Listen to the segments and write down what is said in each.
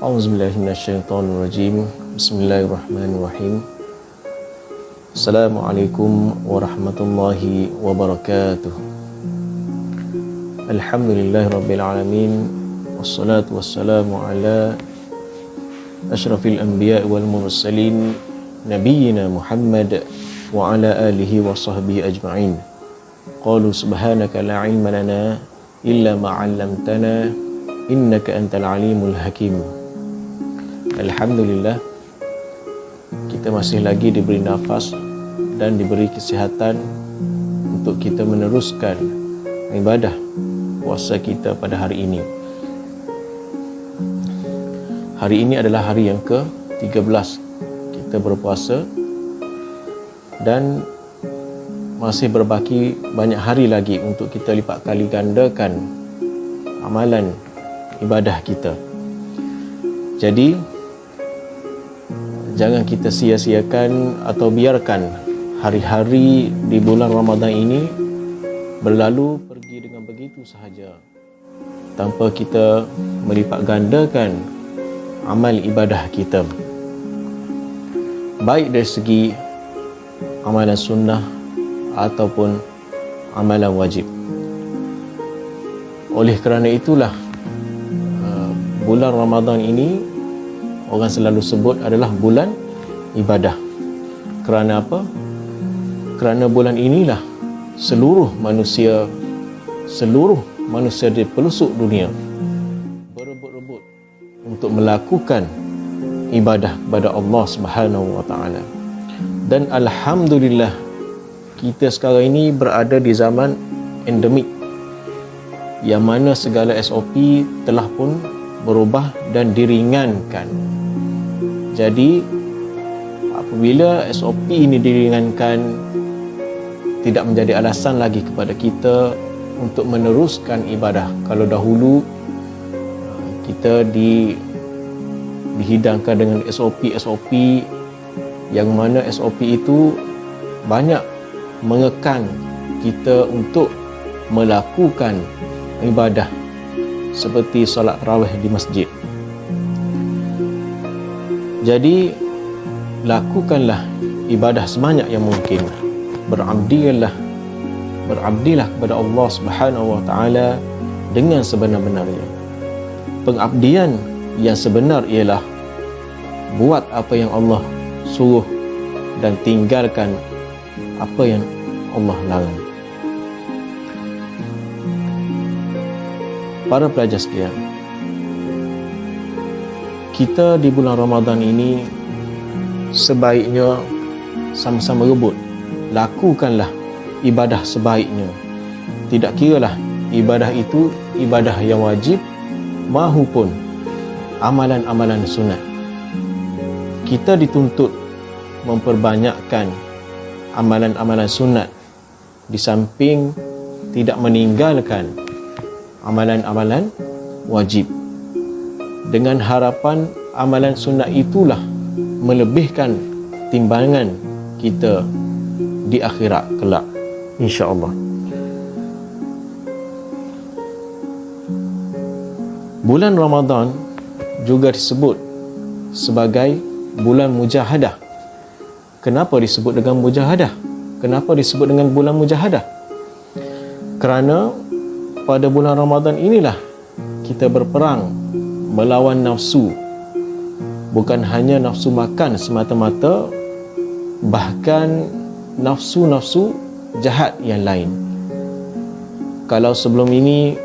A'udzubillahi minasyaitonirrajim. Bismillahirrahmanirrahim. Assalamualaikum warahmatullahi wabarakatuh. Alhamdulillahirabbil alamin. Wassalatu wassalamu ala asyrafil anbiya'i wal mursalin nabiyyina Muhammad wa ala alihi wa sahbihi ajma'in. Qalu subhanaka la ilma lana illa ma 'allamtana innaka antal alimul hakim. Alhamdulillah, kita masih lagi diberi nafas dan diberi kesihatan untuk kita meneruskan ibadah puasa kita pada hari ini. Hari ini adalah hari yang ke-13 kita berpuasa dan masih berbaki banyak hari lagi untuk kita lipat kali gandakan amalan ibadah kita. Jadi jangan kita sia-siakan atau biarkan hari-hari di bulan Ramadan ini berlalu pergi dengan begitu sahaja tanpa kita melipat gandakan amal ibadah kita, baik dari segi amalan sunnah ataupun amalan wajib. Oleh kerana itulah bulan Ramadan ini orang selalu sebut adalah bulan ibadah. Kerana apa? Kerana bulan inilah seluruh manusia di pelosok dunia berebut-rebut untuk melakukan ibadah kepada Allah Subhanahu wa taala. Dan alhamdulillah, kita sekarang ini berada di zaman endemik yang mana segala SOP telah pun berubah dan diringankan. Jadi apabila SOP ini diringankan, tidak menjadi alasan lagi kepada kita untuk meneruskan ibadah. Kalau dahulu kita dihidangkan dengan SOP yang mana SOP itu banyak mengekan kita untuk melakukan ibadah seperti solat tarawih di masjid. Jadi lakukanlah ibadah sebanyak yang mungkin. Berabdilah kepada Allah Subhanahu wa taala dengan sebenar-benarnya. Pengabdian yang sebenar ialah buat apa yang Allah suruh dan tinggalkan apa yang Allah larang. Para pelajar sekalian, kita di bulan Ramadan ini sebaiknya sama-sama rebut, lakukanlah ibadah sebaiknya. Tidak kiralah ibadah itu ibadah yang wajib mahupun amalan-amalan sunat. Kita dituntut memperbanyakkan amalan-amalan sunat di samping tidak meninggalkan amalan-amalan wajib, dengan harapan amalan sunat itulah melebihkan timbangan kita di akhirat kelak, insya-Allah. Bulan Ramadan juga disebut sebagai bulan mujahadah. Kenapa disebut dengan mujahadah? Kenapa disebut dengan bulan mujahadah? Kerana pada bulan Ramadan inilah kita berperang melawan nafsu. Bukan hanya nafsu makan semata-mata, bahkan nafsu-nafsu jahat yang lain. Kalau sebelum ini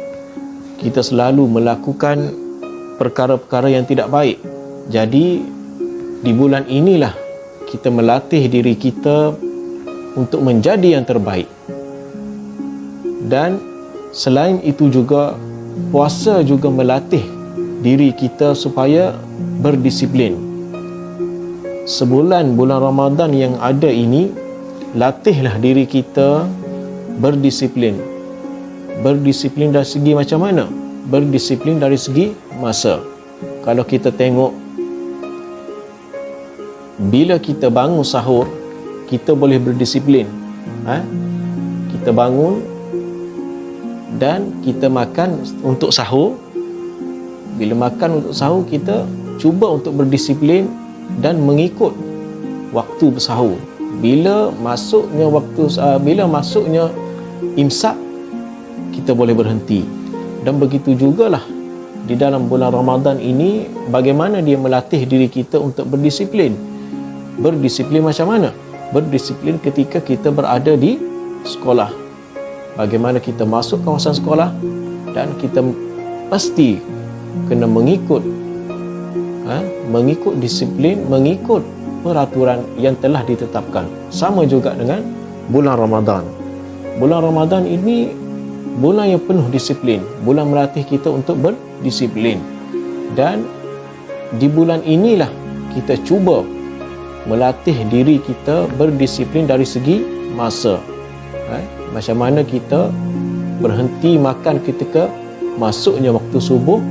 kita selalu melakukan perkara-perkara yang tidak baik, jadi di bulan inilah kita melatih diri kita untuk menjadi yang terbaik. Dan selain itu juga, puasa juga melatih diri kita supaya berdisiplin. Sebulan bulan Ramadan yang ada ini, latihlah diri kita berdisiplin. Berdisiplin dari segi macam mana? Berdisiplin dari segi masa. Kalau kita tengok, bila kita bangun sahur, kita boleh berdisiplin. Kita bangun dan kita makan untuk sahur. Bila makan untuk sahur, kita cuba untuk berdisiplin dan mengikut waktu bersahur. Bila masuknya imsak, kita boleh berhenti. Dan begitu jugalah di dalam bulan Ramadan ini, bagaimana dia melatih diri kita untuk berdisiplin. Berdisiplin macam mana? Berdisiplin ketika kita berada di sekolah. Bagaimana kita masuk kawasan sekolah, dan kita pasti kena mengikut disiplin, mengikut peraturan yang telah ditetapkan. Sama juga dengan bulan Ramadan. Bulan Ramadan ini bulan yang penuh disiplin, bulan melatih kita untuk berdisiplin. Dan di bulan inilah kita cuba melatih diri kita berdisiplin dari segi masa. Macam mana kita berhenti makan ketika masuknya waktu subuh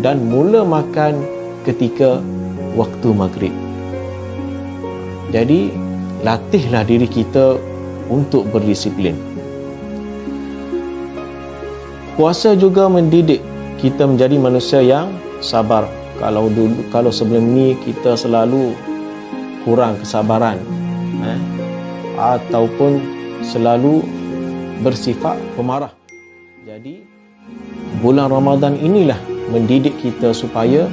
dan mula makan ketika waktu maghrib. Jadi latihlah diri kita untuk berdisiplin. Puasa juga mendidik kita menjadi manusia yang sabar. Kalau sebelum ni kita selalu kurang kesabaran, ataupun selalu bersifat pemarah. Jadi bulan Ramadan inilah mendidik kita supaya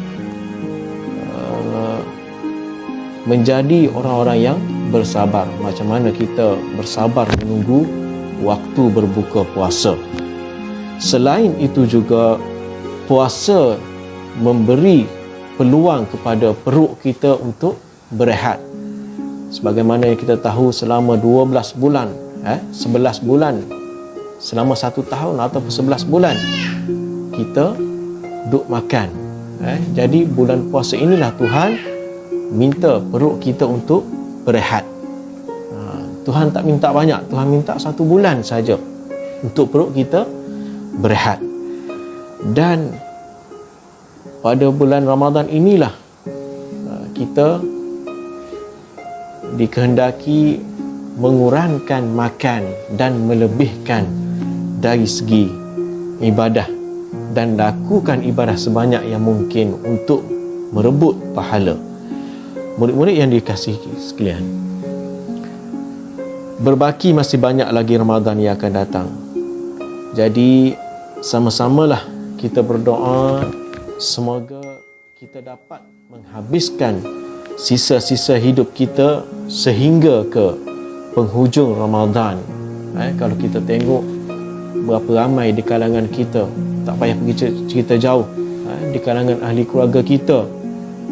menjadi orang-orang yang bersabar. Macam mana kita bersabar menunggu waktu berbuka puasa. Selain itu juga, puasa memberi peluang kepada perut kita untuk berehat. Sebagaimana yang kita tahu, selama 12 bulan, 11 bulan, selama 1 tahun ataupun 11 bulan, kita duk makan. Jadi bulan puasa inilah Tuhan minta perut kita untuk berehat. Tuhan tak minta banyak, Tuhan minta 1 bulan saja untuk perut kita berehat. Dan pada bulan Ramadan inilah kita dikehendaki mengurangkan makan dan melebihkan dari segi ibadah, dan lakukan ibadah sebanyak yang mungkin untuk merebut pahala. Murid-murid yang dikasihi sekalian, berbaki masih banyak lagi Ramadan yang akan datang. Jadi sama-samalah kita berdoa semoga kita dapat menghabiskan sisa-sisa hidup kita sehingga ke penghujung Ramadan. Kalau kita tengok berapa ramai di kalangan kita, tak payah pergi cerita jauh, di kalangan ahli keluarga kita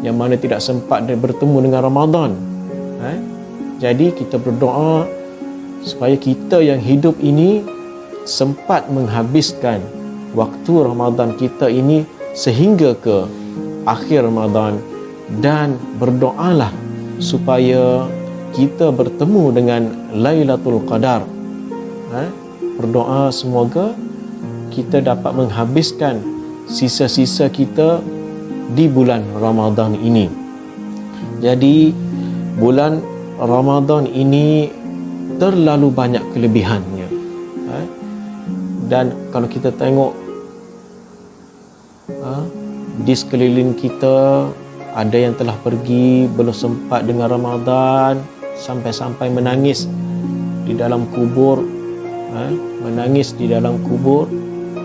yang mana tidak sempat bertemu dengan Ramadan. Jadi kita berdoa supaya kita yang hidup ini sempat menghabiskan waktu Ramadan kita ini sehingga ke akhir Ramadan, dan berdoalah supaya kita bertemu dengan Lailatul Qadar. Berdoa semoga kita dapat menghabiskan sisa-sisa kita di bulan Ramadan ini. Jadi bulan Ramadan ini terlalu banyak kelebihannya. Dan kalau kita tengok di sekeliling kita, ada yang telah pergi belum sempat dengan Ramadan, sampai-sampai menangis di dalam kubur, menangis di dalam kubur,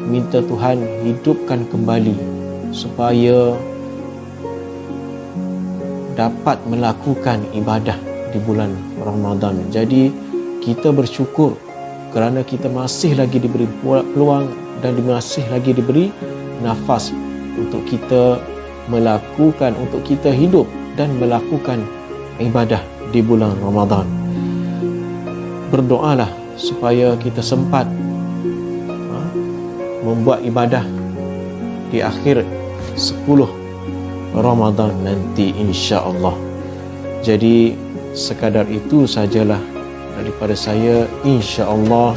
minta Tuhan hidupkan kembali supaya dapat melakukan ibadah di bulan Ramadan. Jadi kita bersyukur kerana kita masih lagi diberi peluang dan masih lagi diberi nafas untuk kita melakukan, untuk kita hidup dan melakukan ibadah di bulan Ramadan. Berdoalah supaya kita sempat membuat ibadah di akhir 10 Ramadan nanti, insya-Allah. Jadi sekadar itu sajalah daripada saya, insya-Allah.